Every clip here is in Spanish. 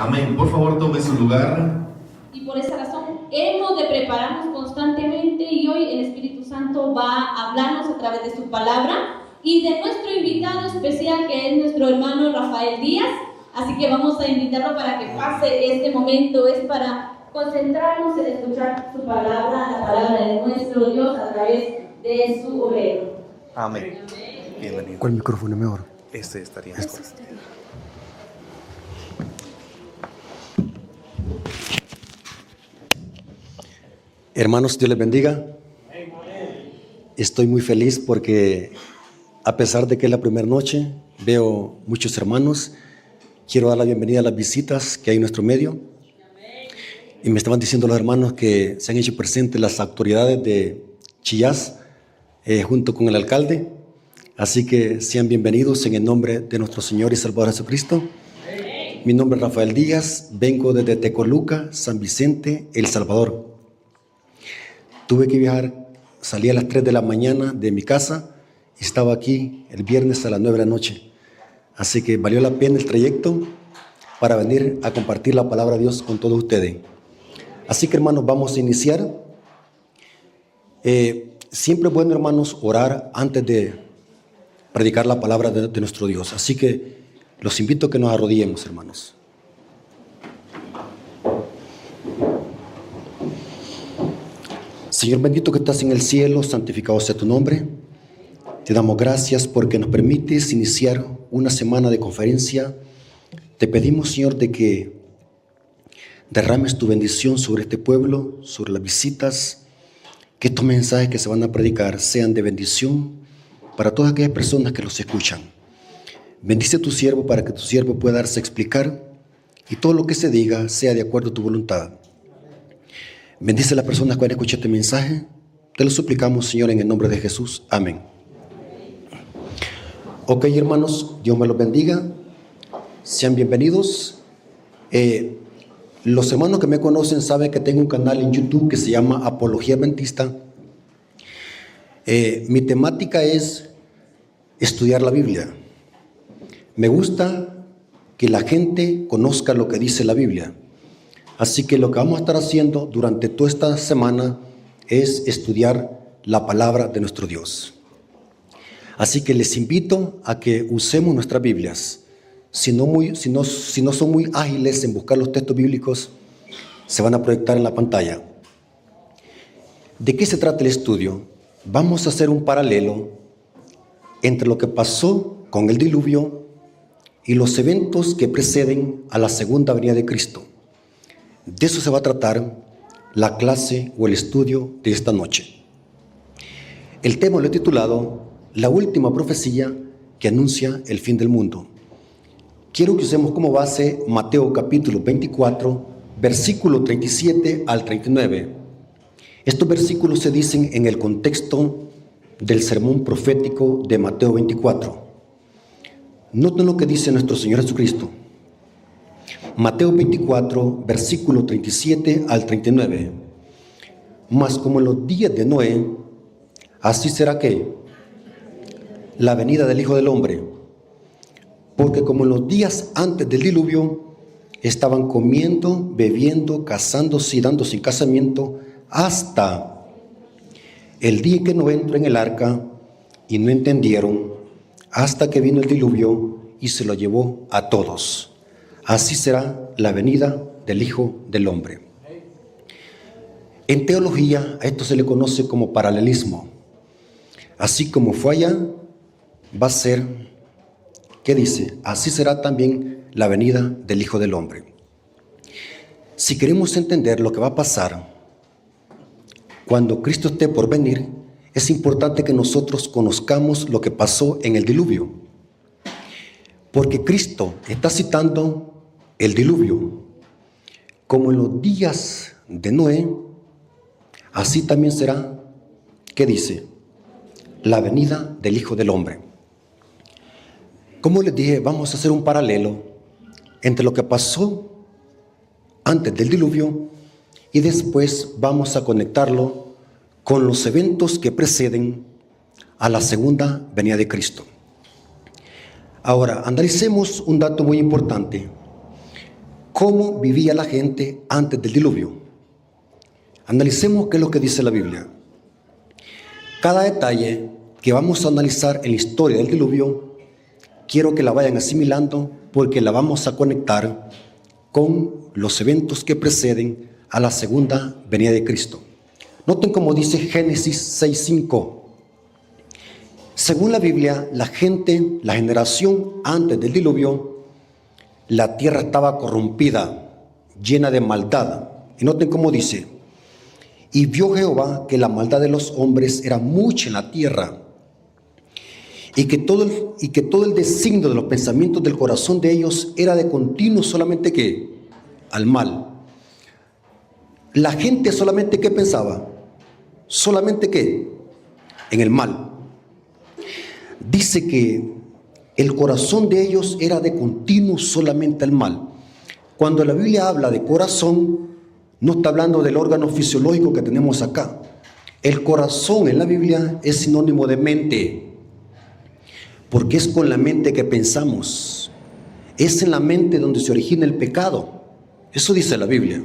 Amén. Por favor, tome su lugar. Y por esa razón hemos de prepararnos constantemente, y hoy el Espíritu Santo va a hablarnos a través de su palabra y de nuestro invitado especial, que es nuestro hermano Rafael Díaz. Así que vamos a invitarlo para que pase este momento. Es para concentrarnos en escuchar su palabra, la palabra de nuestro Dios a través de su obrero. Amén. Bienvenido. ¿Cuál micrófono es mejor? Este estaría mejor. Hermanos, Dios les bendiga. Estoy muy feliz porque a pesar de que es la primera noche, veo muchos hermanos. Quiero dar la bienvenida a las visitas que hay en nuestro medio. Y me estaban diciendo los hermanos que se han hecho presentes las autoridades de Chillás junto con el alcalde. Así que sean bienvenidos en el nombre de nuestro Señor y Salvador Jesucristo. Mi nombre es Rafael Díaz, vengo desde Tecoluca, San Vicente, El Salvador. Tuve que viajar, salí a las 3 de la mañana de mi casa y estaba aquí el viernes a las 9 de la noche. Así que valió la pena el trayecto para venir a compartir la palabra de Dios con todos ustedes. Así que, hermanos, vamos a iniciar. Siempre es bueno, hermanos, orar antes de predicar la palabra de nuestro Dios. Así que los invito a que nos arrodillemos, hermanos. Señor bendito que estás en el cielo, santificado sea tu nombre. Te damos gracias porque nos permites iniciar una semana de conferencia. Te pedimos, Señor, de que derrames tu bendición sobre este pueblo, sobre las visitas, que estos mensajes que se van a predicar sean de bendición para todas aquellas personas que los escuchan. Bendice a tu siervo para que tu siervo pueda darse a explicar y todo lo que se diga sea de acuerdo a tu voluntad. Bendice a las personas que van a escuchar este mensaje. Te lo suplicamos, Señor, en el nombre de Jesús. Amén. Ok, hermanos, Dios me los bendiga. Sean bienvenidos. Los hermanos que me conocen saben que tengo un canal en YouTube que se llama Apología Adventista. Mi temática es estudiar la Biblia. Me gusta que la gente conozca lo que dice la Biblia. Así que lo que vamos a estar haciendo durante toda esta semana es estudiar la palabra de nuestro Dios. Así que les invito a que usemos nuestras Biblias. Si no son muy ágiles en buscar los textos bíblicos, se van a proyectar en la pantalla. ¿De qué se trata el estudio? Vamos a hacer un paralelo entre lo que pasó con el diluvio y los eventos que preceden a la segunda venida de Cristo. De eso se va a tratar la clase o el estudio de esta noche. El tema lo he titulado La última profecía que anuncia el fin del mundo. Quiero que usemos como base Mateo capítulo 24, versículo 37 al 39. Estos versículos se dicen en el contexto del sermón profético de Mateo 24. Noten lo que dice nuestro Señor Jesucristo. Mateo 24, versículo 37 al 39. Mas como en los días de Noé, así será que la venida del Hijo del Hombre. Porque como en los días antes del diluvio, estaban comiendo, bebiendo, casándose y dándose en casamiento, hasta el día que Noé entró en el arca, y no entendieron, hasta que vino el diluvio y se lo llevó a todos. Así será la venida del Hijo del Hombre. En teología a esto se le conoce como paralelismo. Así como fue allá, va a ser, ¿qué dice? Así será también la venida del Hijo del Hombre. Si queremos entender lo que va a pasar cuando Cristo esté por venir, es importante que nosotros conozcamos lo que pasó en el diluvio. Porque Cristo está citando el diluvio. Como en los días de Noé, así también será, ¿qué dice? La venida del Hijo del Hombre. Como les dije, vamos a hacer un paralelo entre lo que pasó antes del diluvio y después vamos a conectarlo con los eventos que preceden a la segunda venida de Cristo. Ahora, analicemos un dato muy importante. cómo vivía la gente antes del diluvio. Analicemos qué es lo que dice la Biblia. Cada detalle que vamos a analizar en la historia del diluvio, quiero que la vayan asimilando porque la vamos a conectar con los eventos que preceden a la segunda venida de Cristo. Noten cómo dice Génesis 6:5. Según la Biblia, la generación antes del diluvio, la tierra estaba corrompida, llena de maldad. Y noten cómo dice: y vio Jehová que la maldad de los hombres era mucha en la tierra, y que todo el designio de los pensamientos del corazón de ellos era de continuo solamente ¿qué? Al mal. La gente solamente ¿qué pensaba? Solamente ¿qué? En el mal. Dice que el corazón de ellos era de continuo solamente al mal. Cuando la Biblia habla de corazón, no está hablando del órgano fisiológico que tenemos acá. El corazón en la Biblia es sinónimo de mente, porque es con la mente que pensamos. Es en la mente donde se origina el pecado. Eso dice la Biblia.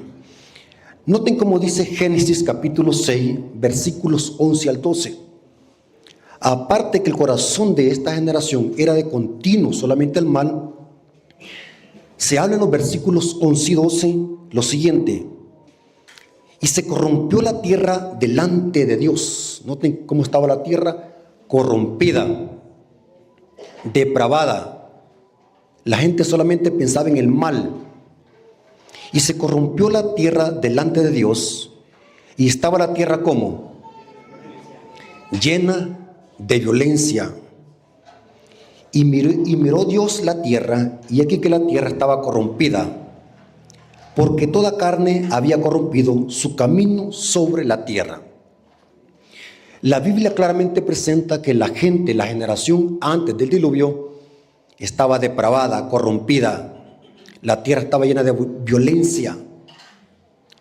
Noten cómo dice Génesis capítulo 6, versículos 11 al 12. Aparte que el corazón de esta generación era de continuo solamente el mal, se habla en los versículos 11 y 12 lo siguiente: y se corrompió la tierra delante de Dios. Noten cómo estaba la tierra corrompida, depravada. La gente solamente pensaba en el mal. Y se corrompió la tierra delante de Dios. Y estaba la tierra ¿cómo? Llena de violencia. Y miró Dios la tierra, y aquí que la tierra estaba corrompida, porque toda carne había corrompido su camino sobre la tierra. La Biblia claramente presenta que la generación antes del diluvio, estaba depravada, corrompida. La tierra estaba llena de violencia.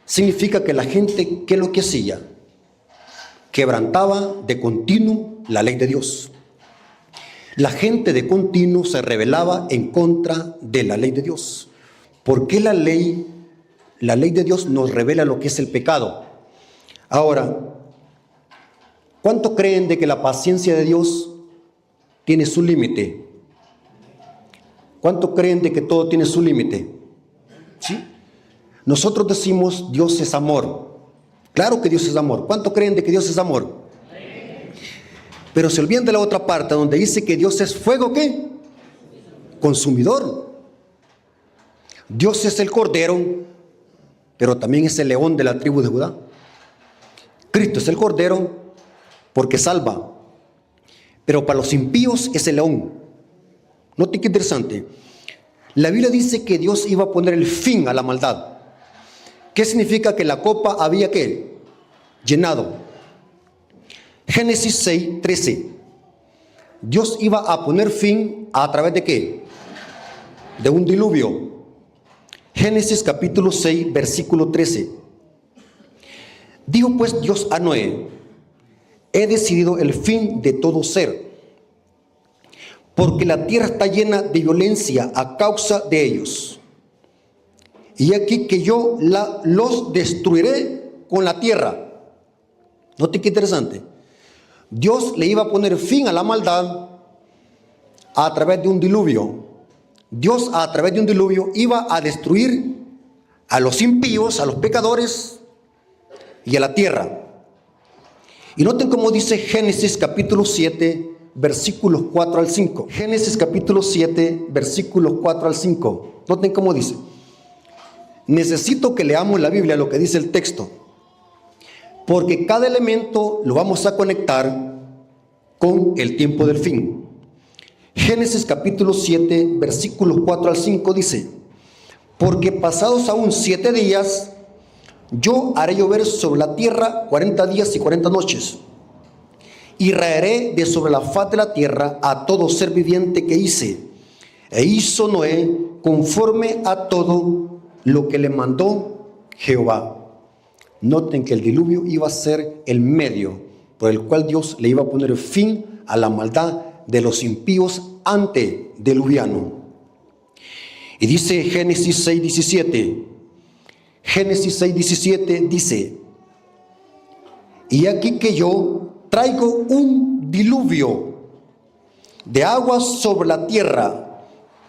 Significa que la gente, ¿qué es lo que hacía? Quebrantaba de continuo la ley de Dios. La gente de continuo se rebelaba en contra de la ley de Dios. ¿Por qué la ley de Dios nos revela lo que es el pecado? Ahora, ¿cuánto creen de que la paciencia de Dios tiene su límite? ¿Cuánto creen de que todo tiene su límite? ¿Sí? Nosotros decimos Dios es amor. Claro que Dios es amor. ¿Cuánto creen de que Dios es amor? Pero se olvidan de la otra parte donde dice que Dios es fuego, ¿qué? Consumidor. Dios es el cordero, pero también es el león de la tribu de Judá. Cristo es el cordero porque salva, pero para los impíos es el león. Noten qué interesante. La Biblia dice que Dios iba a poner el fin a la maldad. ¿Qué significa? Que la copa había ¿qué? Llenado. Génesis 6, 13. Dios iba a poner fin a través de ¿qué? De un diluvio. Génesis capítulo 6, versículo 13. Dijo pues Dios a Noé: he decidido el fin de todo ser, porque la tierra está llena de violencia a causa de ellos. Y aquí que yo los destruiré con la tierra. Note qué interesante. Dios le iba a poner fin a la maldad a través de un diluvio. Dios a través de un diluvio iba a destruir a los impíos, a los pecadores y a la tierra. Y noten cómo dice Génesis capítulo 7, versículos 4 al 5. Génesis capítulo 7, versículos 4 al 5. Noten cómo dice. Necesito que leamos la Biblia, lo que dice el texto, porque cada elemento lo vamos a conectar con el tiempo del fin. Génesis capítulo 7, versículos 4 al 5 dice: porque pasados aún 7 días, yo haré llover sobre la tierra 40 días y 40 noches. Y raeré de sobre la faz de la tierra a todo ser viviente que hice. E hizo Noé conforme a todo lo que le mandó Jehová. Noten que el diluvio iba a ser el medio por el cual Dios le iba a poner fin a la maldad de los impíos antediluvianos. Y dice Génesis 6:17. Génesis 6:17 dice: y aquí que yo traigo un diluvio de aguas sobre la tierra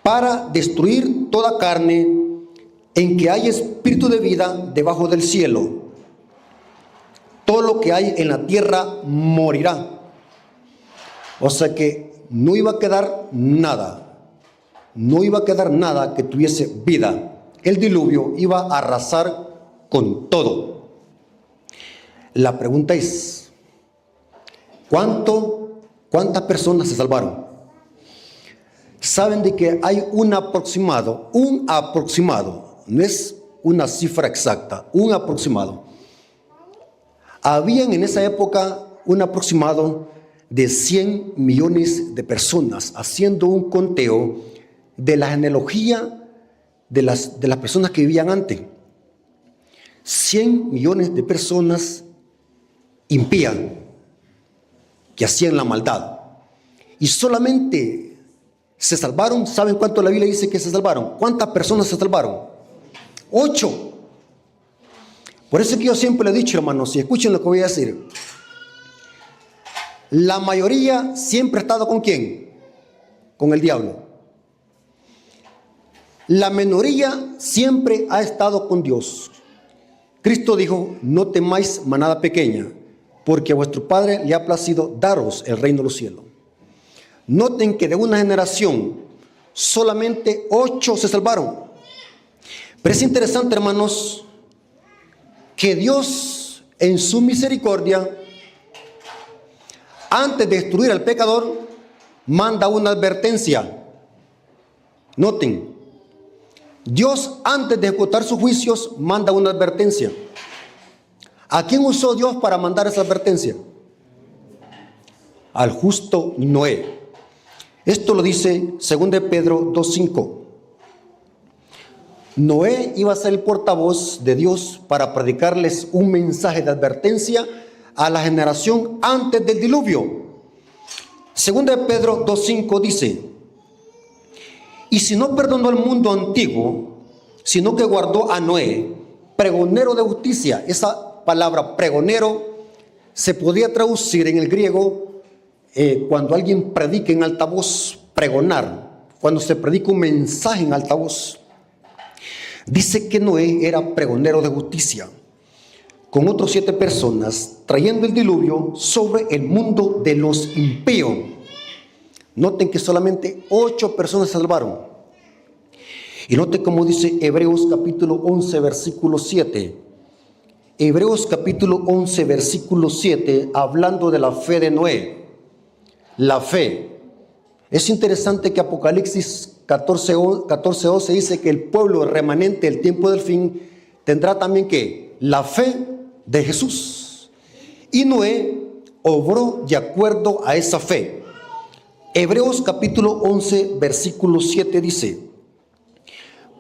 para destruir toda carne en que hay espíritu de vida debajo del cielo. Todo lo que hay en la tierra morirá. O sea que no iba a quedar nada. No iba a quedar nada que tuviese vida. El diluvio iba a arrasar con todo. La pregunta es, ¿cuántas personas se salvaron? Saben de que hay un aproximado, no es una cifra exacta, un aproximado. Habían en esa época un aproximado de 100 millones de personas, haciendo un conteo de la genealogía de las personas que vivían antes. 100 millones de personas impías que hacían la maldad. Y solamente se salvaron, ¿saben cuánto la Biblia dice que se salvaron? ¿Cuántas personas se salvaron? 8. Por eso es que yo siempre le he dicho, hermanos, y escuchen lo que voy a decir. La mayoría siempre ha estado ¿con quién? Con el diablo. La minoría siempre ha estado con Dios. Cristo dijo: no temáis manada pequeña, porque a vuestro Padre le ha placido daros el reino de los cielos. Noten que de una generación solamente 8 se salvaron. Pero es interesante, hermanos, que Dios en su misericordia, antes de destruir al pecador, manda una advertencia. Noten, Dios antes de ejecutar sus juicios manda una advertencia. ¿A quién usó Dios para mandar esa advertencia? Al justo Noé. Esto lo dice 2 Pedro 2:5. Noé iba a ser el portavoz de Dios para predicarles un mensaje de advertencia a la generación antes del diluvio. 2 Pedro 2:5 dice: y si no perdonó al mundo antiguo, sino que guardó a Noé, pregonero de justicia. Esa palabra pregonero se podía traducir en el griego cuando alguien predica en altavoz, pregonar, cuando se predica un mensaje en altavoz. Dice que Noé era pregonero de justicia, con otros 7 personas, trayendo el diluvio sobre el mundo de los impíos. Noten que solamente 8 personas se salvaron. Y noten cómo dice Hebreos capítulo 11, versículo 7. Hebreos capítulo 11, versículo 7, hablando de la fe de Noé. La fe. Es interesante que Apocalipsis 14:12 dice que el pueblo remanente del tiempo del fin tendrá también ¿qué? La fe de Jesús. Y Noé obró de acuerdo a esa fe. Hebreos capítulo 11, versículo 7 dice: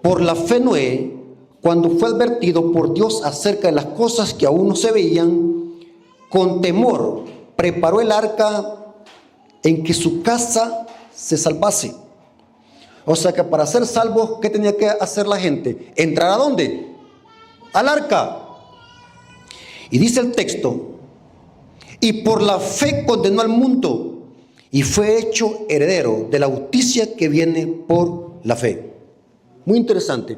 por la fe Noé, cuando fue advertido por Dios acerca de las cosas que aún no se veían, con temor preparó el arca en que su casa se salvase. O sea que para ser salvos, ¿qué tenía que hacer la gente? ¿Entrar a dónde? Al arca. Y dice el texto: y por la fe condenó al mundo y fue hecho heredero de la justicia que viene por la fe. Muy interesante.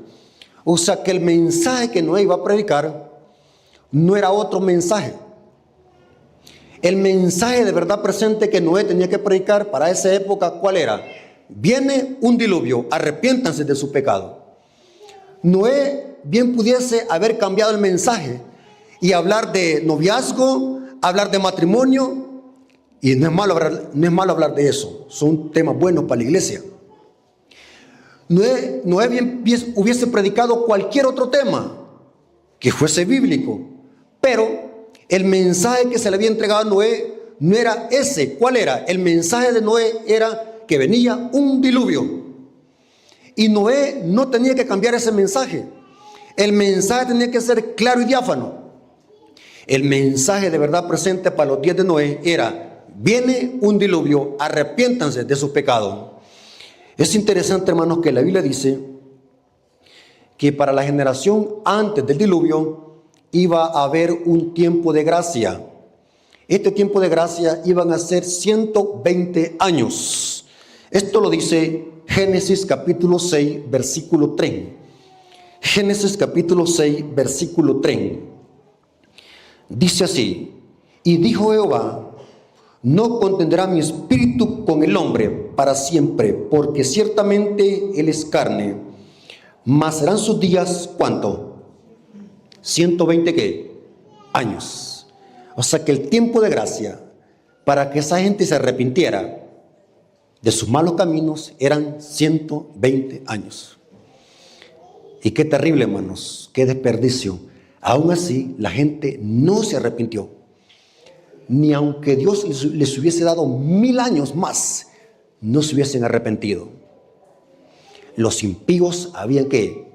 O sea que el mensaje que Noé iba a predicar no era otro mensaje. El mensaje de verdad presente que Noé tenía que predicar para esa época, ¿cuál era? Viene un diluvio, arrepiéntanse de su pecado. Noé bien pudiese haber cambiado el mensaje y hablar de noviazgo, hablar de matrimonio, y no es malo hablar de eso, son temas buenos para la iglesia. Noé bien hubiese predicado cualquier otro tema que fuese bíblico, pero el mensaje que se le había entregado a Noé no era ese. ¿Cuál era? El mensaje de Noé era que venía un diluvio. Y Noé no tenía que cambiar ese mensaje. El mensaje tenía que ser claro y diáfano. El mensaje de verdad presente para los días de Noé era: viene un diluvio, arrepiéntanse de sus pecados. Es interesante, hermanos, que la Biblia dice que para la generación antes del diluvio iba a haber un tiempo de gracia. Este tiempo de gracia iban a ser 120 años. Esto lo dice Génesis capítulo 6, versículo 3. Génesis capítulo 6, versículo 3. Dice así: y dijo Jehová, no contendrá mi espíritu con el hombre para siempre, porque ciertamente él es carne, mas serán sus días, ¿cuánto? 120 ¿qué? Años. O sea que el tiempo de gracia para que esa gente se arrepintiera de sus malos caminos eran 120 años. Y qué terrible, hermanos, qué desperdicio. Aún así, la gente no se arrepintió. Ni aunque Dios les hubiese dado 1000 años más, no se hubiesen arrepentido. Los impíos habían que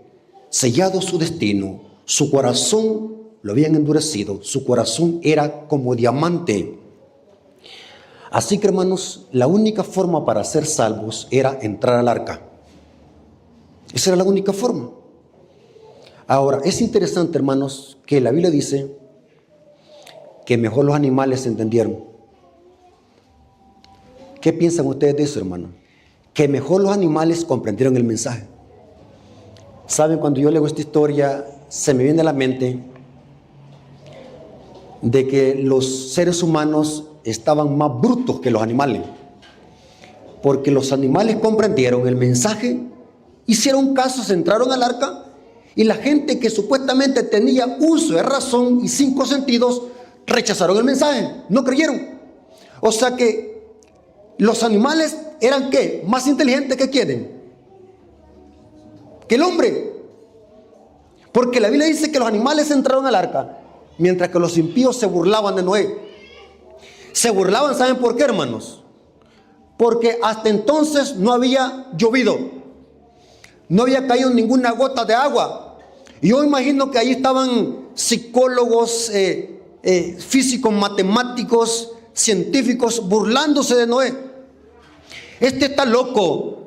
sellado su destino, su corazón lo habían endurecido, su corazón era como diamante. Así que, hermanos, la única forma para ser salvos era entrar al arca. Esa era la única forma. Ahora, es interesante, hermanos, que la Biblia dice que mejor los animales entendieron. ¿Qué piensan ustedes de eso, hermano? Que mejor los animales comprendieron el mensaje. Saben, cuando yo leo esta historia, se me viene a la mente de que los seres humanos estaban más brutos que los animales, porque los animales comprendieron el mensaje, hicieron caso, se entraron al arca, y la gente que supuestamente tenía uso de razón y 5 sentidos rechazaron el mensaje, no creyeron. O sea que los animales eran ¿qué? Más inteligentes que quieren que el hombre, porque la Biblia dice que los animales entraron al arca, mientras que los impíos se burlaban de Noé. Se burlaban, ¿saben por qué, hermanos? Porque hasta entonces no había llovido, no había caído ninguna gota de agua. Y yo imagino que ahí estaban psicólogos, físicos, matemáticos, científicos burlándose de Noé. Este está loco.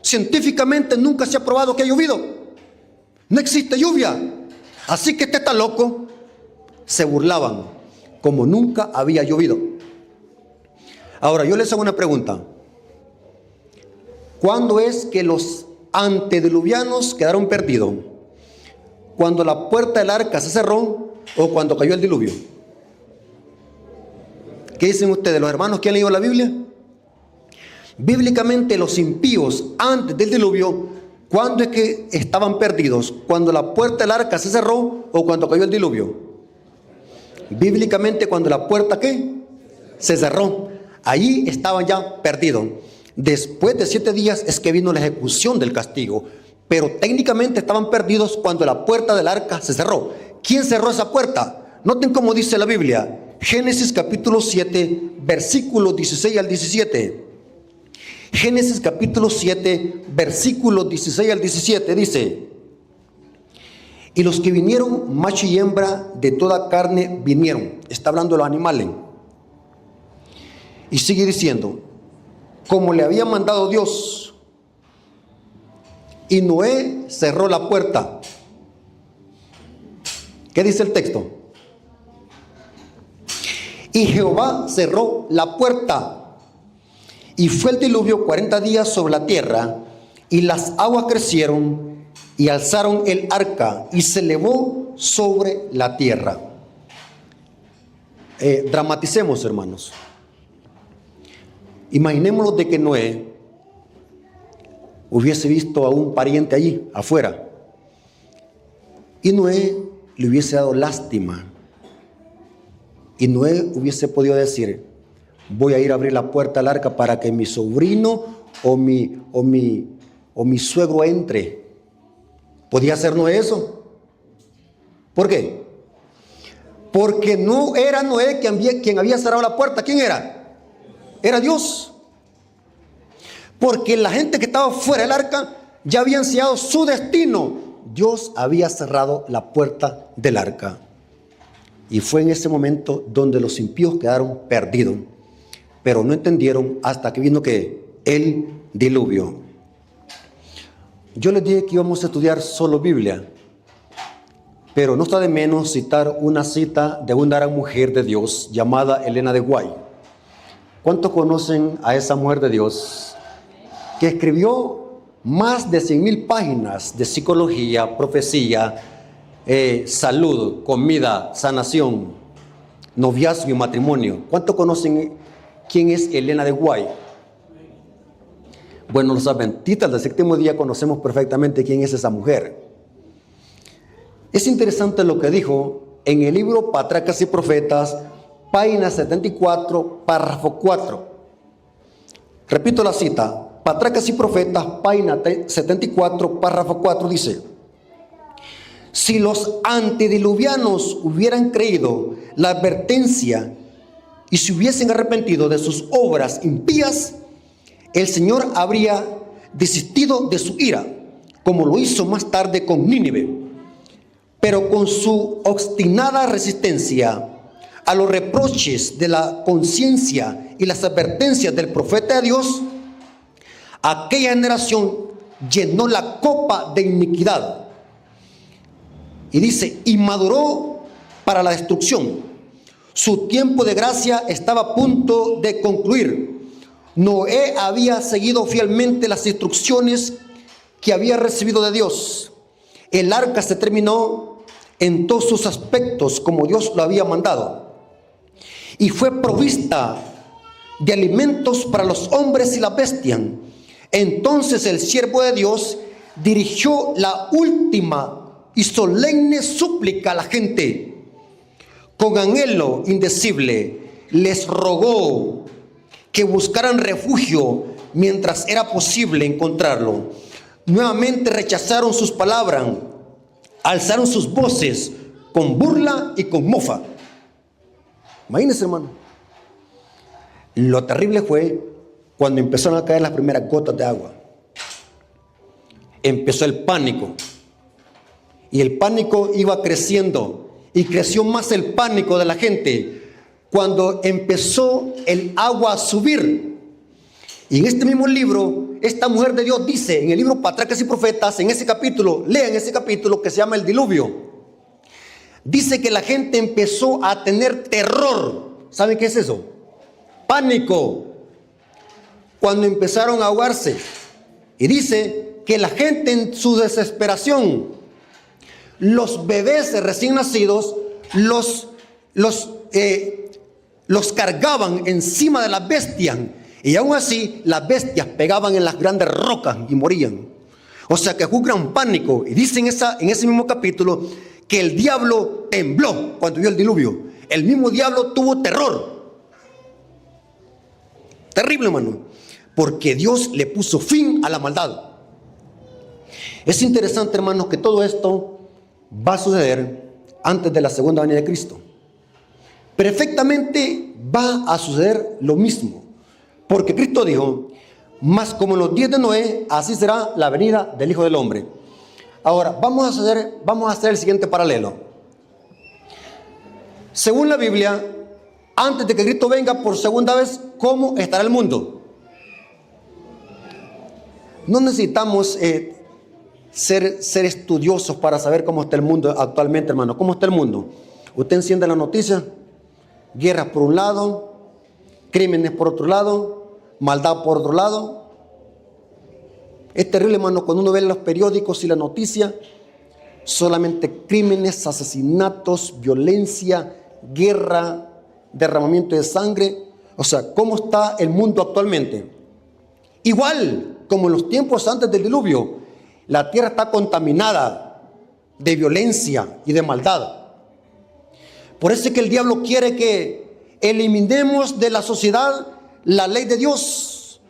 Científicamente nunca se ha probado que ha llovido. No existe lluvia. Así que este está loco. Se burlaban como nunca había llovido. Ahora yo les hago una pregunta. ¿Cuándo es que los antediluvianos quedaron perdidos? ¿Cuando la puerta del arca se cerró o cuando cayó el diluvio? ¿Qué dicen ustedes, los hermanos que han leído la Biblia? Bíblicamente los impíos antes del diluvio, ¿cuándo es que estaban perdidos? ¿Cuando la puerta del arca se cerró o cuando cayó el diluvio? Bíblicamente, cuando la puerta ¿qué? Se cerró. Allí estaban ya perdidos. Después de 7 días es que vino la ejecución del castigo, pero técnicamente estaban perdidos cuando la puerta del arca se cerró. ¿Quién cerró esa puerta? Noten cómo dice la Biblia. Génesis capítulo 7, versículos 16 al 17. Génesis capítulo 7, versículos 16 al 17 dice: y los que vinieron, macho y hembra de toda carne vinieron. Está hablando de los animales. Y sigue diciendo: como le había mandado Dios. Y Noé cerró la puerta. ¿Qué dice el texto? Y Jehová cerró la puerta. Y fue el diluvio 40 días sobre la tierra, y las aguas crecieron y alzaron el arca y se elevó sobre la tierra. Dramaticemos, hermanos. Imaginémonos de que Noé hubiese visto a un pariente allí afuera y Noé le hubiese dado lástima, y Noé hubiese podido decir: voy a ir a abrir la puerta al arca para que mi sobrino o mi suegro entre. ¿Podía hacer Noé eso? ¿Por qué? Porque no era Noé quien había cerrado la puerta. ¿Quién era? Era Dios. Porque la gente que estaba fuera del arca ya habían sellado su destino. Dios había cerrado la puerta del arca. Y fue en ese momento donde los impíos quedaron perdidos. Pero no entendieron hasta que vino ¿qué? El diluvio. Yo les dije que íbamos a estudiar solo Biblia, pero no está de menos citar una cita de una gran mujer de Dios llamada Elena de White. ¿Cuántos conocen a esa mujer de Dios que escribió más de 100,000 páginas de psicología, profecía, salud, comida, sanación, noviazgo y matrimonio? ¿Cuántos conocen quién es Elena de White? Bueno, los adventistas del séptimo día conocemos perfectamente quién es esa mujer. Es interesante lo que dijo en el libro Patriarcas y Profetas, página 74, párrafo 4. Repito la cita, Patriarcas y Profetas, página 74, párrafo 4, dice: si los antediluvianos hubieran creído la advertencia y se hubiesen arrepentido de sus obras impías, el Señor habría desistido de su ira, como lo hizo más tarde con Nínive. Pero con su obstinada resistencia a los reproches de la conciencia y las advertencias del profeta de Dios, aquella generación llenó la copa de iniquidad. Y dice, y maduró para la destrucción. Su tiempo de gracia estaba a punto de concluir. Noé había seguido fielmente las instrucciones que había recibido de Dios. El arca se terminó en todos sus aspectos como Dios lo había mandado. Y fue provista de alimentos para los hombres y la bestia. Entonces el siervo de Dios dirigió la última y solemne súplica a la gente. Con anhelo indecible les rogó que buscaran refugio mientras era posible encontrarlo. Nuevamente rechazaron sus palabras, alzaron sus voces con burla y con mofa. Imagínense, hermano. Lo terrible fue cuando empezaron a caer las primeras gotas de agua. Empezó el pánico. Y el pánico iba creciendo. Y creció más el pánico de la gente cuando empezó el agua a subir. Y en este mismo libro, esta mujer de Dios dice, en el libro Patriarcas y Profetas, en ese capítulo, lean ese capítulo que se llama El Diluvio. Dice que la gente empezó a tener terror. ¿Saben qué es eso? Pánico. Cuando empezaron a ahogarse. Y dice que la gente en su desesperación, los bebés recién nacidos, los cargaban encima de las bestias. Y aún así, las bestias pegaban en las grandes rocas y morían. O sea que fue un gran pánico. Y dice en ese mismo capítulo que el diablo tembló cuando vio el diluvio. El mismo diablo tuvo terror. Terrible, hermano. Porque Dios le puso fin a la maldad. Es interesante, hermanos, que todo esto va a suceder antes de la segunda venida de Cristo. Perfectamente va a suceder lo mismo. Porque Cristo dijo, mas como en los días de Noé, así será la venida del Hijo del Hombre. Ahora, vamos a hacer el siguiente paralelo. Según la Biblia, antes de que Cristo venga por segunda vez, ¿cómo estará el mundo? No necesitamos ser estudiosos para saber cómo está el mundo actualmente, hermano. ¿Cómo está el mundo? Usted enciende la noticia, guerras por un lado, crímenes por otro lado, maldad por otro lado. Es terrible, hermano, cuando uno ve los periódicos y la noticia, solamente crímenes, asesinatos, violencia, guerra, derramamiento de sangre. O sea, ¿cómo está el mundo actualmente? Igual como en los tiempos antes del diluvio, la tierra está contaminada de violencia y de maldad. Por eso es que el diablo quiere que eliminemos de la sociedad la ley de Dios,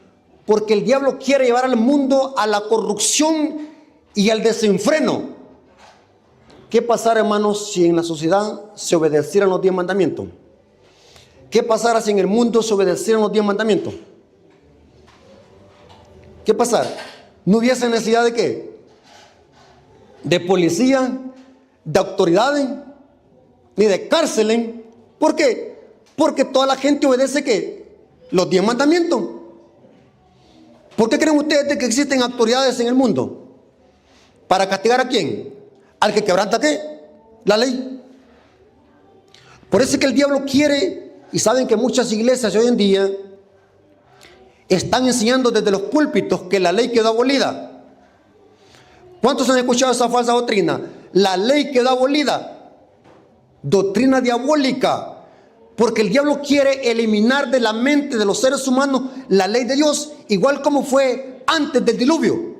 porque el diablo quiere llevar al mundo a la corrupción y al desenfreno. ¿Qué pasará, hermanos, si en la sociedad se obedecieran los 10 mandamientos? ¿Qué pasará si en el mundo se obedecieran los 10 mandamientos? ¿Qué pasará? ¿No hubiese necesidad de qué? De policía, de autoridades, ni de cárceles. ¿Por qué? Porque toda la gente obedece ¿qué? Los 10 mandamientos. ¿Por qué creen ustedes que existen autoridades en el mundo? ¿Para castigar a quién? Al que quebranta ¿qué? La ley. Por eso es que el diablo quiere, y saben que muchas iglesias hoy en día están enseñando desde los púlpitos que la ley quedó abolida. ¿Cuántos han escuchado esa falsa doctrina? La ley quedó abolida. Doctrina diabólica. Porque el diablo quiere eliminar de la mente de los seres humanos la ley de Dios, igual como fue antes del diluvio.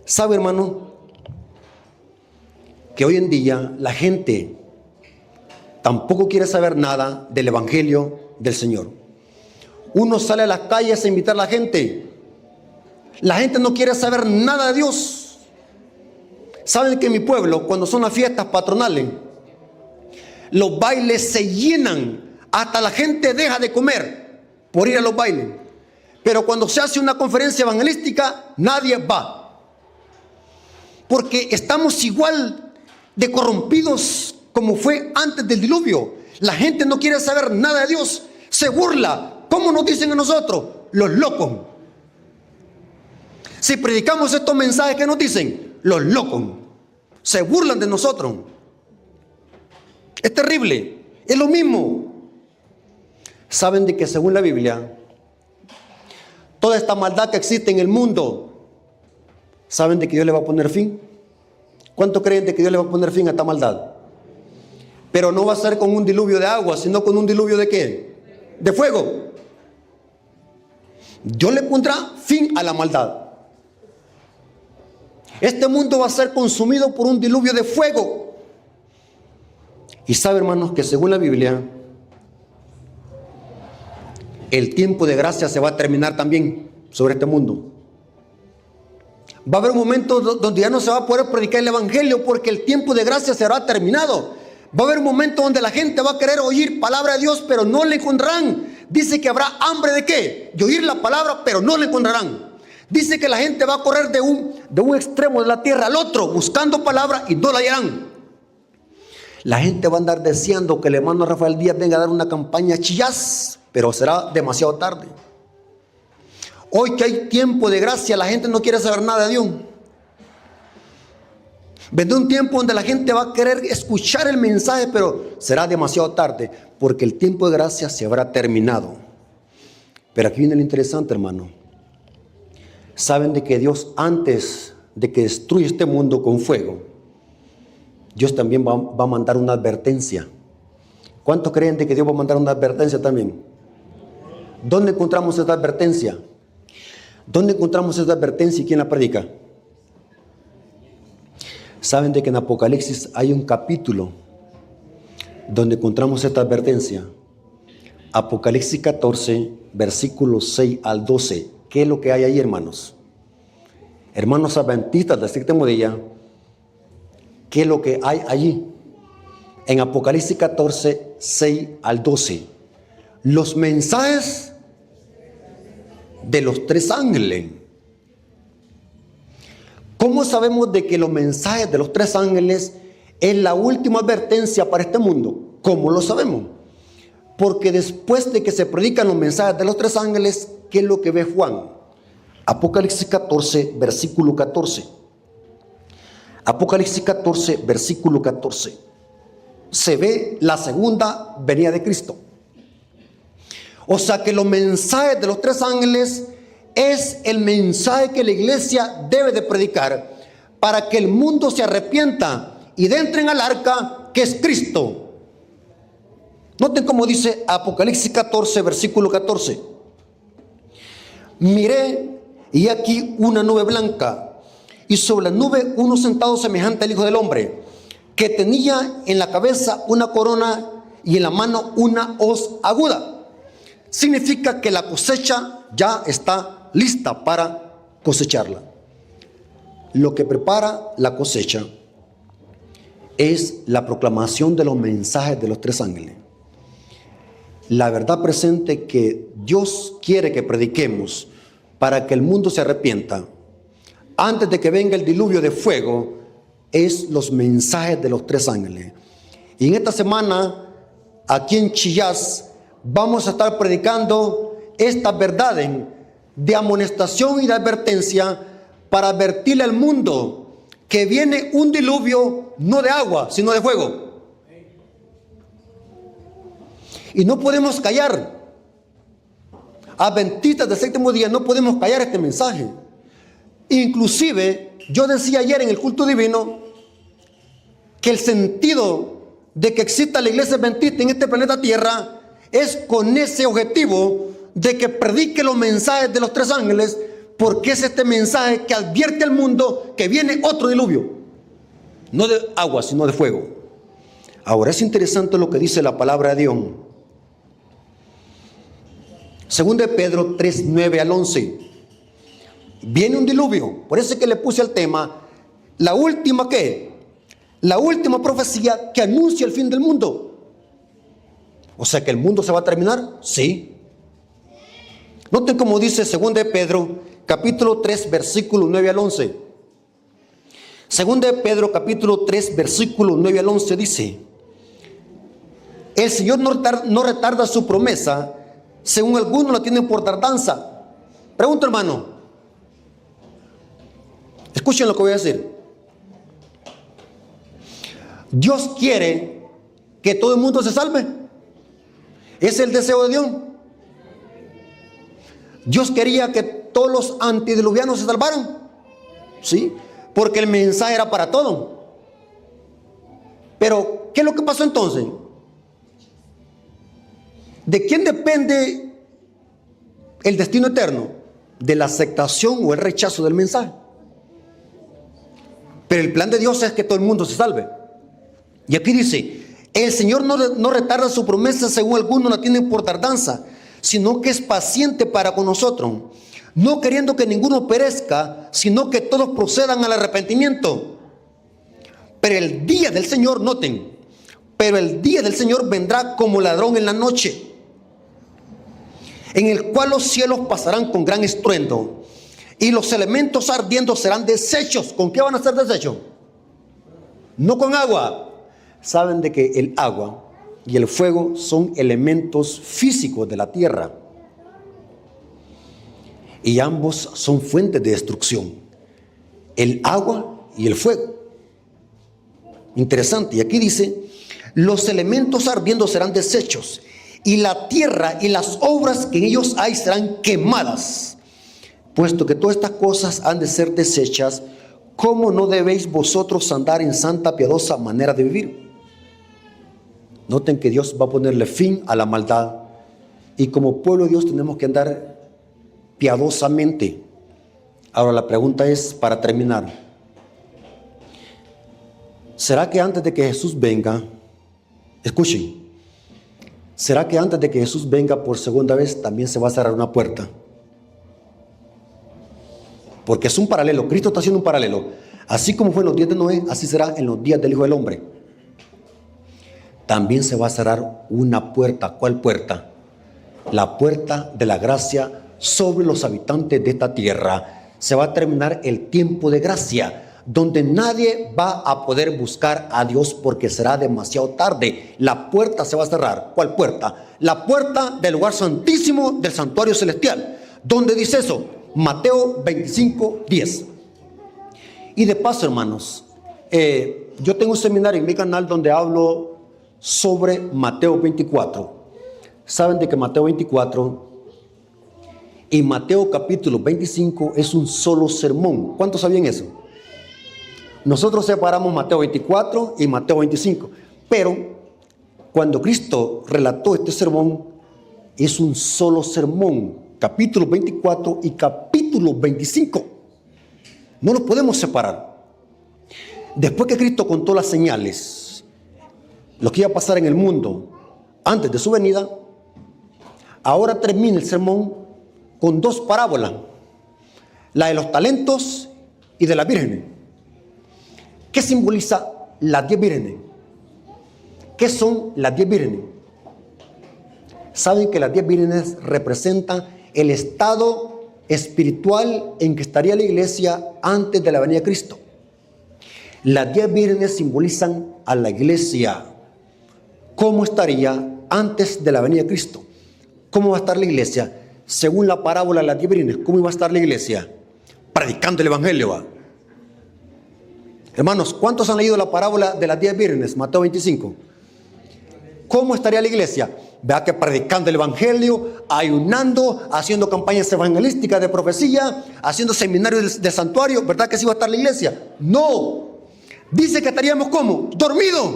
¿Sabe, hermano? Que hoy en día la gente tampoco quiere saber nada del evangelio del Señor. Uno sale a las calles a invitar a la gente. La gente no quiere saber nada de Dios. Saben que en mi pueblo, cuando son las fiestas patronales, los bailes se llenan, hasta la gente deja de comer por ir a los bailes. Pero cuando se hace una conferencia evangelística, nadie va. Porque estamos igual de corrompidos como fue antes del diluvio. La gente no quiere saber nada de Dios, se burla. ¿Cómo nos dicen a nosotros? Los locos. Si predicamos estos mensajes, ¿qué nos dicen? Los locos. Se burlan de nosotros. Es terrible. Es lo mismo. Saben de que según la Biblia, toda esta maldad que existe en el mundo, ¿saben de que Dios le va a poner fin? ¿Cuánto creen de que Dios le va a poner fin a esta maldad? Pero no va a ser con un diluvio de agua, sino con un diluvio de ¿qué? De fuego. Dios le pondrá fin a la maldad. Este mundo va a ser consumido por un diluvio de fuego. Y sabe, hermanos, que según la Biblia, el tiempo de gracia se va a terminar también sobre este mundo. Va a haber un momento donde ya no se va a poder predicar el evangelio porque el tiempo de gracia será terminado. Va a haber un momento donde la gente va a querer oír palabra de Dios, pero no le encontrarán. Dice que habrá hambre de ¿qué? De oír la palabra, pero no le encontrarán. Dice que la gente va a correr de un extremo de la tierra al otro, buscando palabra y no la hallarán. La gente va a andar deseando que el hermano Rafael Díaz venga a dar una campaña chillaz, pero será demasiado tarde. Hoy que hay tiempo de gracia, la gente no quiere saber nada de Dios. Vendrá un tiempo donde la gente va a querer escuchar el mensaje, pero será demasiado tarde, porque el tiempo de gracia se habrá terminado. Pero aquí viene lo interesante, hermano. Saben de que Dios, antes de que destruya este mundo con fuego, Dios también va a mandar una advertencia. ¿Cuántos creen de que Dios va a mandar una advertencia también? ¿Dónde encontramos esta advertencia? ¿Dónde encontramos esta advertencia y quién la predica? Saben de que en Apocalipsis hay un capítulo donde encontramos esta advertencia. Apocalipsis 14, versículos 6 al 12. ¿Qué es lo que hay ahí, hermanos? Hermanos adventistas del séptimo día, ¿qué es lo que hay allí? En Apocalipsis 14, 6 al 12. Los mensajes de los tres ángeles. ¿Cómo sabemos de que los mensajes de los tres ángeles es la última advertencia para este mundo? ¿Cómo lo sabemos? Porque después de que se predican los mensajes de los tres ángeles, ¿qué es lo que ve Juan? Apocalipsis 14, versículo 14. Apocalipsis 14, versículo 14. Se ve la segunda venida de Cristo. O sea que los mensajes de los tres ángeles es el mensaje que la iglesia debe de predicar para que el mundo se arrepienta y entren al arca que es Cristo. Noten cómo dice Apocalipsis 14, versículo 14. Miré y aquí una nube blanca y sobre la nube uno sentado semejante al Hijo del Hombre, que tenía en la cabeza una corona y en la mano una hoz aguda. Significa que la cosecha ya está lista para cosecharla. Lo que prepara la cosecha es la proclamación de los mensajes de los tres ángeles. La verdad presente que Dios quiere que prediquemos para que el mundo se arrepienta antes de que venga el diluvio de fuego es los mensajes de los tres ángeles. Y en esta semana aquí en Chillás vamos a estar predicando estas verdades de amonestación y de advertencia para advertirle al mundo que viene un diluvio no de agua, sino de fuego. Y no podemos callar. Adventistas del séptimo día no podemos callar este mensaje. Inclusive, yo decía ayer en el culto divino que el sentido de que exista la iglesia adventista en este planeta Tierra es con ese objetivo de que predique los mensajes de los tres ángeles, porque es este mensaje que advierte al mundo que viene otro diluvio, no de agua, sino de fuego. Ahora es interesante lo que dice la palabra de Dios. Según de Pedro 3, 9 al 11. Viene un diluvio. Por eso es que le puse al tema la última la última profecía que anuncia el fin del mundo. O sea que el mundo se va a terminar. Sí. Noten cómo dice según de Pedro capítulo 3 versículo 9 al 11. Según de Pedro capítulo 3 versículo 9 al 11 dice: el Señor no retarda su promesa, según algunos la tienen por tardanza. Pregunto, hermano, escuchen lo que voy a decir. Dios quiere que todo el mundo se salve. ¿Es el deseo de Dios? Dios quería que todos los antediluvianos se salvaran. Sí, porque el mensaje era para todos. Pero, ¿qué es lo que pasó entonces? ¿De quién depende el destino eterno? De la aceptación o el rechazo del mensaje. Pero el plan de Dios es que todo el mundo se salve. Y aquí dice: el Señor no retarda su promesa, según algunos la tienen por tardanza, sino que es paciente para con nosotros, no queriendo que ninguno perezca, sino que todos procedan al arrepentimiento. Pero el día del Señor, noten, pero el día del Señor vendrá como ladrón en la noche, en el cual los cielos pasarán con gran estruendo, y los elementos ardiendo serán deshechos. ¿Con qué van a ser deshechos? No con agua. Saben de que el agua y el fuego son elementos físicos de la tierra, y ambos son fuentes de destrucción, el agua y el fuego. Interesante. Y aquí dice: los elementos ardiendo serán deshechos, y la tierra y las obras que en ellos hay serán quemadas. Puesto que todas estas cosas han de ser deshechas, ¿cómo no debéis vosotros andar en santa, piadosa manera de vivir? Noten que Dios va a ponerle fin a la maldad, y como pueblo de Dios tenemos que andar piadosamente. Ahora la pregunta es, para terminar, ¿será que antes de que Jesús venga, escuchen, será que antes de que Jesús venga por segunda vez también se va a cerrar una puerta? Porque es un paralelo. Cristo está haciendo un paralelo. Así como fue en los días de Noé, así será en los días del Hijo del Hombre. También se va a cerrar una puerta. ¿Cuál puerta? La puerta de la gracia sobre los habitantes de esta tierra. Se va a terminar el tiempo de gracia, donde nadie va a poder buscar a Dios porque será demasiado tarde. La puerta se va a cerrar. ¿Cuál puerta? La puerta del lugar santísimo del santuario celestial. ¿Dónde dice eso? Mateo 25, 10. Y de paso, hermanos, yo tengo un seminario en mi canal donde hablo sobre Mateo 24. Saben de que Mateo 24 y Mateo capítulo 25 es un solo sermón. ¿Cuántos sabían eso? Nosotros separamos Mateo 24 y Mateo 25, pero cuando Cristo relató este sermón, es un solo sermón, capítulo 24 y capítulo 25. No los podemos separar. Después que Cristo contó las señales, lo que iba a pasar en el mundo antes de su venida, ahora termina el sermón con dos parábolas: la de los talentos y de las vírgenes. ¿Qué simboliza las 10 vírgenes? ¿Qué son las 10 vírgenes? Saben que las 10 vírgenes representan el estado espiritual en que estaría la iglesia antes de la venida de Cristo. Las 10 vírgenes simbolizan a la iglesia. ¿Cómo estaría antes de la venida de Cristo? ¿Cómo va a estar la iglesia? Según la parábola de las 10 vírgenes, ¿cómo iba a estar la iglesia? Predicando el evangelio. Hermanos, ¿cuántos han leído la parábola de las 10 vírgenes? Mateo 25. ¿Cómo estaría la iglesia? Vea que predicando el evangelio, ayunando, haciendo campañas evangelísticas de profecía, haciendo seminarios de santuario. ¿Verdad que sí va a estar la iglesia? No. Dice que estaríamos ¿cómo? Dormidos.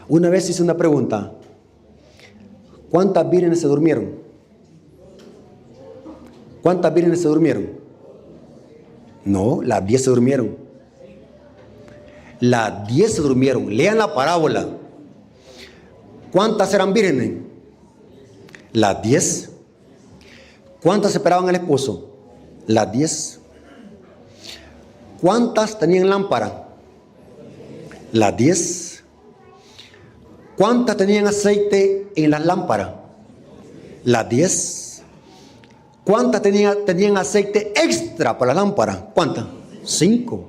Una vez hice una pregunta. ¿Cuántas vírgenes se durmieron? ¿Cuántas vírgenes se durmieron? No, las 10 se durmieron. Las 10 se durmieron. Lean la parábola. ¿Cuántas eran vírgenes? Las 10. ¿Cuántas esperaban al esposo? Las 10. ¿Cuántas tenían lámpara? Las 10. ¿Cuántas tenían aceite en las lámparas? Las 10. ¿Cuántas tenían aceite extra para la lámpara? ¿Cuántas? 5.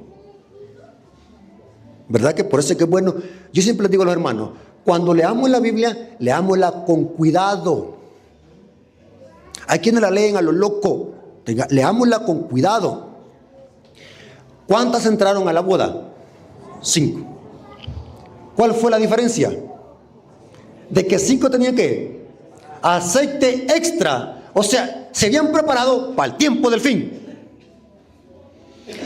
¿Verdad que por eso es que es bueno? Yo siempre les digo a los hermanos, cuando leamos la Biblia, leámosla con cuidado. Hay quienes la leen a lo loco. Leámosla con cuidado. ¿Cuántas entraron a la boda? 5. ¿Cuál fue la diferencia? De que 5 tenían ¿qué? Aceite extra. O sea, se habían preparado para el tiempo del fin.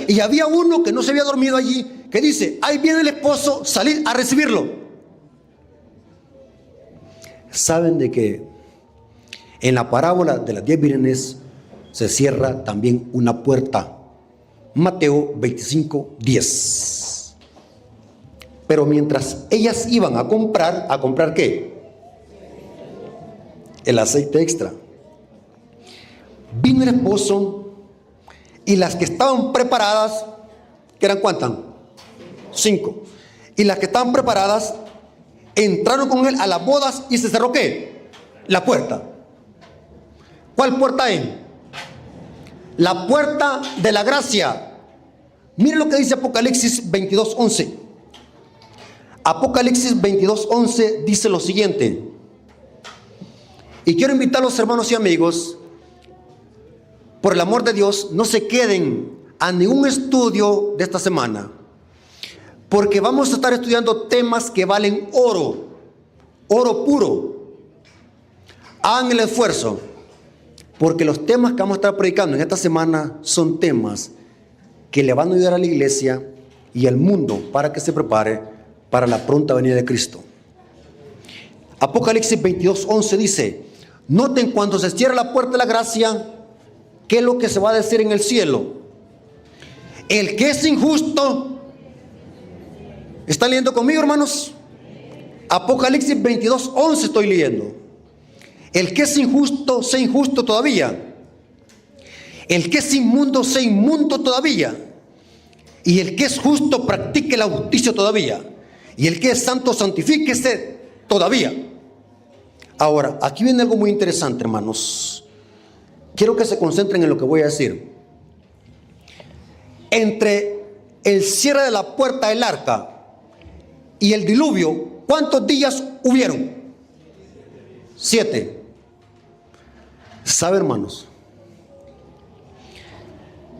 Y había uno que no se había dormido allí, que dice, ahí viene el esposo, salir a recibirlo. Saben de que en la parábola de las 10 vírgenes se cierra también una puerta. Mateo 25, 10. Pero mientras ellas iban ¿a comprar qué? El aceite extra. Vino el esposo y las que estaban preparadas, ¿que eran cuántas? 5. Y las que estaban preparadas entraron con él a las bodas y se cerró ¿qué? La puerta. ¿Cuál puerta es? La puerta de la gracia. Miren lo que dice Apocalipsis 22:11. Apocalipsis 22:11 dice lo siguiente. Y quiero invitar a los hermanos y amigos, por el amor de Dios, no se queden a ningún estudio de esta semana, porque vamos a estar estudiando temas que valen oro, oro puro. Hagan el esfuerzo, porque los temas que vamos a estar predicando en esta semana son temas que le van a ayudar a la iglesia y al mundo para que se prepare para la pronta venida de Cristo. Apocalipsis 22:11 dice, noten cuando se cierra la puerta de la gracia, ¿qué es lo que se va a decir en el cielo? El que es injusto, ¿están leyendo conmigo, hermanos? Apocalipsis 22:11 estoy leyendo. El que es injusto, sea injusto todavía. El que es inmundo, sea inmundo todavía. Y el que es justo, practique la justicia todavía. Y el que es santo, santifíquese todavía. Ahora, aquí viene algo muy interesante, hermanos. Quiero que se concentren en lo que voy a decir. Entre el cierre de la puerta del arca y el diluvio, ¿cuántos días hubieron? 7. ¿Sabe, hermanos?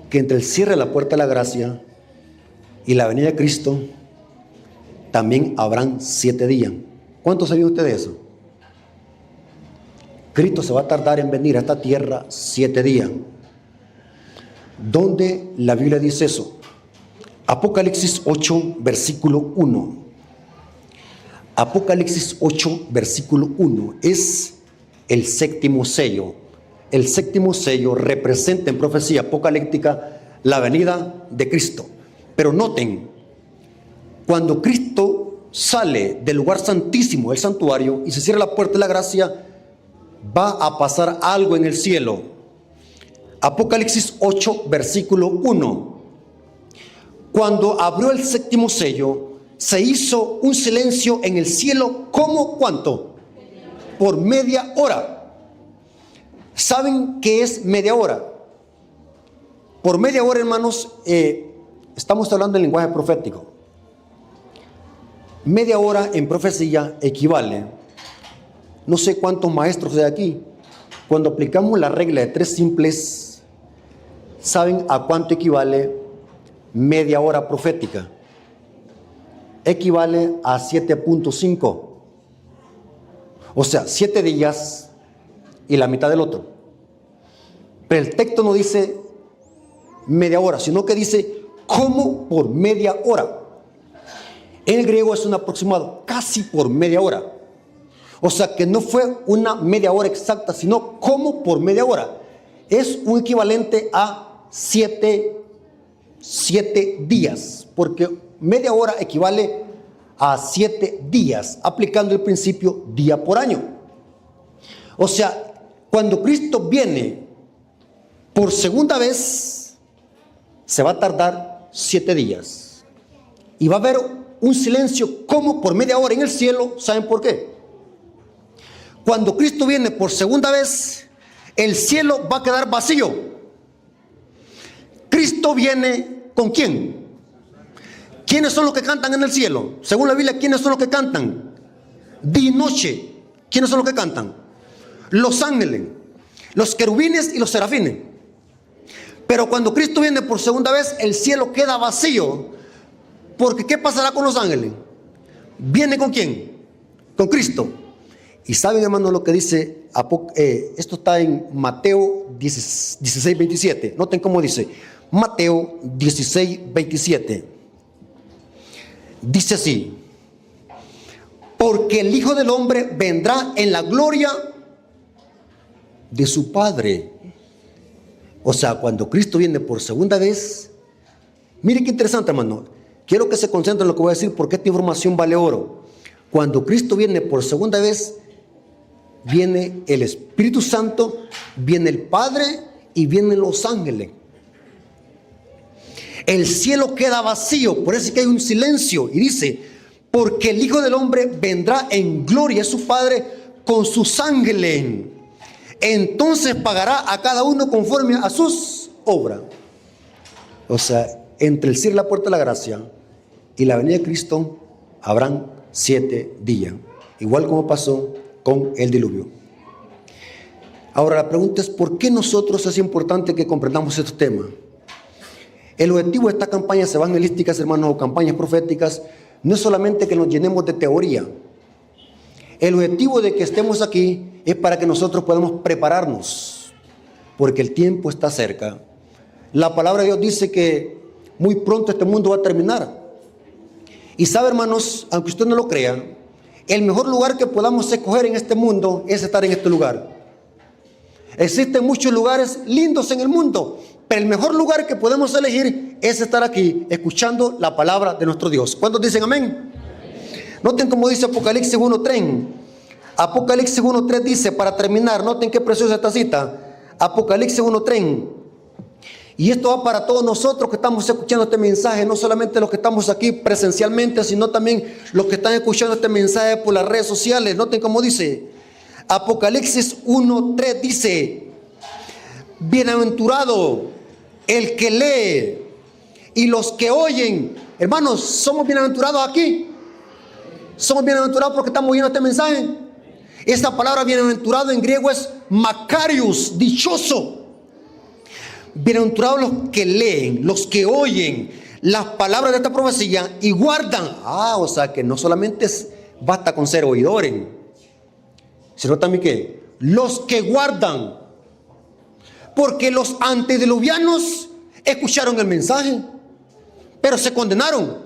Que entre el cierre de la puerta de la gracia y la venida de Cristo también habrán 7 días. ¿Cuánto sabía usted de eso? Cristo se va a tardar en venir a esta tierra 7 días. ¿Dónde la Biblia dice eso? Apocalipsis 8, versículo 1. Apocalipsis 8, versículo 1 es el séptimo sello. El séptimo sello representa en profecía apocalíptica la venida de Cristo. Pero noten, cuando Cristo sale del lugar santísimo, del santuario, y se cierra la puerta de la gracia, va a pasar algo en el cielo. Apocalipsis 8, versículo 1. Cuando abrió el séptimo sello, se hizo un silencio en el cielo. ¿Cómo? ¿Cuánto? Por media hora. ¿Saben qué es media hora? Por media hora, hermanos, estamos hablando del lenguaje profético. Media hora en profecía equivale, no sé cuántos maestros de aquí, cuando aplicamos la regla de 3 simples, ¿saben a cuánto equivale media hora profética. Equivale a 7.5. O sea, 7 días y la mitad del otro. Pero el texto no dice media hora, sino que dice como por media hora. En el griego es un aproximado, casi por media hora. O sea que no fue una media hora exacta, sino como por media hora. Es un equivalente a 7 días, porque media hora equivale a 7 días, aplicando el principio día por año. O sea, cuando Cristo viene por segunda vez, se va a tardar 7 días. Y va a haber un silencio como por media hora en el cielo. ¿Saben por qué? Cuando Cristo viene por segunda vez, el cielo va a quedar vacío. Cristo viene ¿con quién? ¿Quiénes son los que cantan en el cielo? Según la Biblia, ¿quiénes son los que cantan? Día y noche. ¿Quiénes son los que cantan? Los ángeles, los querubines y los serafines. Pero cuando Cristo viene por segunda vez, el cielo queda vacío. Porque ¿qué pasará con los ángeles? ¿Viene con quién? Con Cristo. Y saben, hermano, lo que dice, esto está en Mateo 16, 27. Noten cómo dice. Mateo 16, 27. Dice así: porque el Hijo del Hombre vendrá en la gloria de su Padre. O sea, cuando Cristo viene por segunda vez, mire qué interesante, hermano. Quiero que se concentren en lo que voy a decir, porque esta información vale oro. Cuando Cristo viene por segunda vez, viene el Espíritu Santo, viene el Padre y vienen los ángeles. El cielo queda vacío, por eso es que hay un silencio. Y dice, porque el Hijo del Hombre vendrá en gloria a su Padre con sus ángeles. Entonces pagará a cada uno conforme a sus obras. O sea, entre el cielo y la puerta de la gracia y la venida de Cristo habrán 7 días. Igual como pasó con el diluvio. Ahora la pregunta es, ¿por qué nosotros es importante que comprendamos estos temas? El objetivo de estas campañas evangelísticas, hermanos, o campañas proféticas, no es solamente que nos llenemos de teoría. El objetivo de que estemos aquí es para que nosotros podamos prepararnos, porque el tiempo está cerca. La palabra de Dios dice que muy pronto este mundo va a terminar. Y sabe, hermanos, aunque usted no lo crea, el mejor lugar que podamos escoger en este mundo es estar en este lugar. Existen muchos lugares lindos en el mundo, pero el mejor lugar que podemos elegir es estar aquí, escuchando la palabra de nuestro Dios. ¿Cuántos dicen amén? Noten cómo dice Apocalipsis 1:3. Apocalipsis 1:3 dice, para terminar, noten qué preciosa esta cita. Apocalipsis 1:3. Y esto va para todos nosotros que estamos escuchando este mensaje, no solamente los que estamos aquí presencialmente, sino también los que están escuchando este mensaje por las redes sociales. Noten cómo dice. Apocalipsis 1:3 dice, bienaventurado el que lee y los que oyen. Hermanos, ¿somos bienaventurados aquí? ¿Somos bienaventurados porque estamos oyendo este mensaje? Esta palabra bienaventurado en griego es makarios, dichoso. Bienaventurados los que leen, los que oyen las palabras de esta profecía y guardan. O sea que no solamente basta con ser oidores, sino también que los que guardan. Porque los antediluvianos escucharon el mensaje, pero se condenaron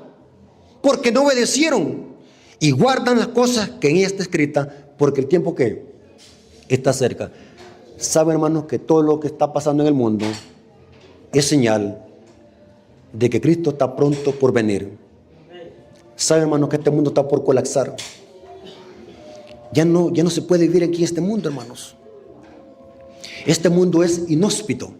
porque no obedecieron y guardan las cosas que en ella está escrita, porque el tiempo que está cerca. Saben, hermanos, que todo lo que está pasando en el mundo es señal de que Cristo está pronto por venir. Saben, hermanos, que este mundo está por colapsar. Ya no se puede vivir aquí en este mundo, hermanos. Este mundo es inhóspito.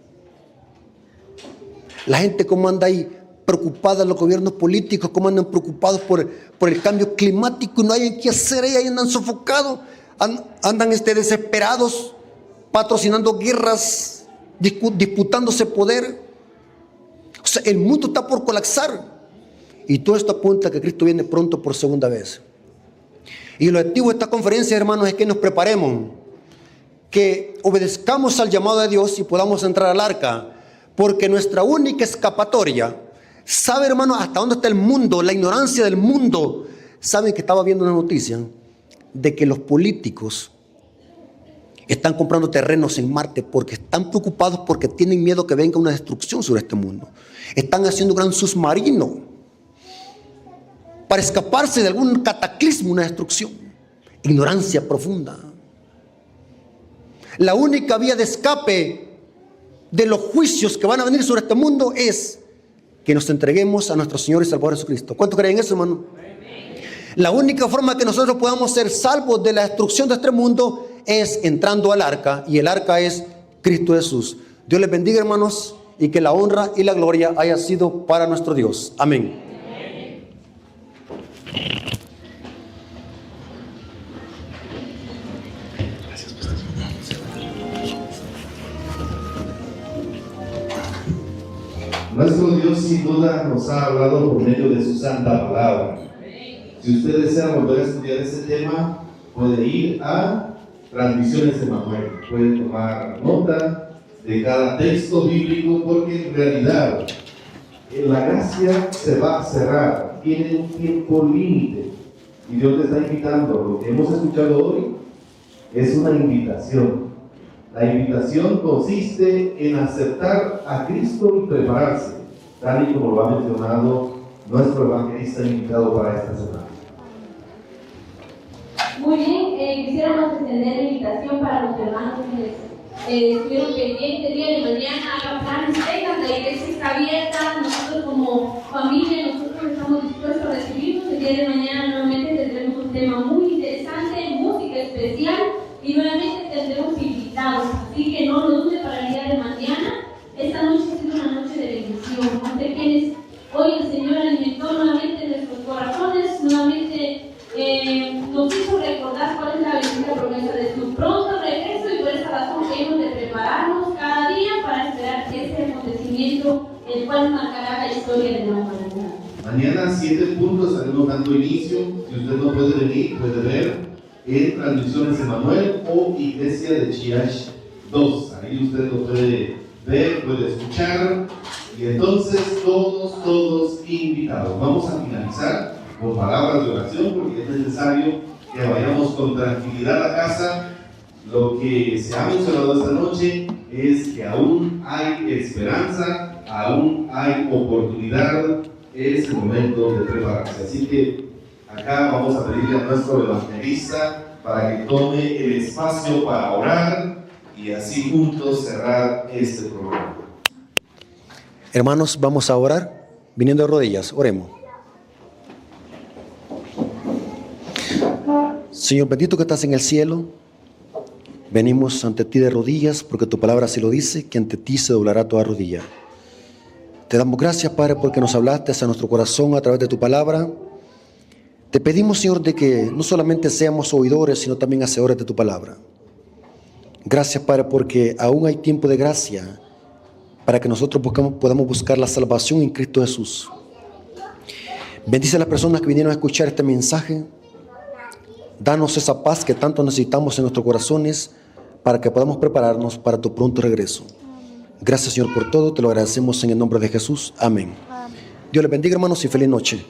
La gente como anda ahí preocupada, los gobiernos políticos como andan preocupados por el cambio climático y no hay qué hacer, ahí andan sofocados, andan desesperados, patrocinando guerras, disputándose poder. O sea, el mundo está por colapsar y todo esto apunta a que Cristo viene pronto por segunda vez. Y el objetivo de esta conferencia, hermanos, es que nos preparemos, que obedezcamos al llamado de Dios y podamos entrar al arca, porque nuestra única escapatoria ¿Sabe, hermano, hasta dónde está el mundo? La ignorancia del mundo. ¿Saben que estaba viendo una noticia de que los políticos están comprando terrenos en Marte porque están preocupados, porque tienen miedo que venga una destrucción sobre este mundo? Están haciendo un gran submarino para escaparse de algún cataclismo, una destrucción. Ignorancia profunda. La única vía de escape de los juicios que van a venir sobre este mundo es que nos entreguemos a nuestro Señor y Salvador Jesucristo. ¿Cuántos creen eso, hermano? La única forma que nosotros podamos ser salvos de la destrucción de este mundo es entrando al arca, y el arca es Cristo Jesús. Dios les bendiga, hermanos, y que la honra y la gloria haya sido para nuestro Dios. Amén. Nuestro Dios sin duda nos ha hablado por medio de su santa palabra. Si usted desea volver a estudiar este tema, puede ir a Transmisiones de Manuel. Puede tomar nota de cada texto bíblico, porque en realidad la gracia se va a cerrar, tiene un tiempo límite, y Dios te está invitando. Lo que hemos escuchado hoy es una invitación. La invitación consiste en aceptar a Cristo y prepararse, tal y como lo ha mencionado nuestro evangelista invitado para esta semana. Muy bien, quisiéramos extender la invitación para los hermanos que estuvieron pendientes. El día de mañana hagan planes, vengan, la iglesia está abierta, nosotros como familia, nosotros estamos dispuestos a recibirnos. El día de mañana nuevamente tendremos un tema muy interesante, música especial, y nuevamente tendremos invitados, así que no lo dude para el día de mañana. Esta noche ha sido una noche de bendición. No sé quiénes hoy el Señor alimentó nuevamente nuestros corazones, nuevamente nos hizo recordar cuál es la bendita promesa de su pronto regreso, y por esa razón hemos de prepararnos cada día para esperar ese acontecimiento, el cual marcará la historia de la humanidad. Mañana 7 puntos estaremos dando inicio. Si usted no puede venir, puede ver en Transmisiones de Manuel o Iglesia de Chiash 2. Ahí usted lo puede ver, puede escuchar, y entonces todos invitados. Vamos a finalizar con palabras de oración, porque es necesario que vayamos con tranquilidad a casa. Lo que se ha mencionado esta noche es que aún hay esperanza, aún hay oportunidad. Es el momento de prepararse. Así que acá vamos a pedirle a nuestro evangelista para que tome el espacio para orar y así juntos cerrar este programa. Hermanos, vamos a orar viniendo de rodillas. Oremos. Señor bendito que estás en el cielo, venimos ante ti de rodillas porque tu palabra así lo dice, que ante ti se doblará toda rodilla. Te damos gracias, Padre, porque nos hablaste a nuestro corazón a través de tu palabra. Te pedimos, Señor, de que no solamente seamos oidores, sino también hacedores de tu palabra. Gracias, Padre, porque aún hay tiempo de gracia para que nosotros podamos buscar la salvación en Cristo Jesús. Bendice a las personas que vinieron a escuchar este mensaje. Danos esa paz que tanto necesitamos en nuestros corazones para que podamos prepararnos para tu pronto regreso. Gracias, Señor, por todo. Te lo agradecemos en el nombre de Jesús. Amén. Dios les bendiga, hermanos, y feliz noche.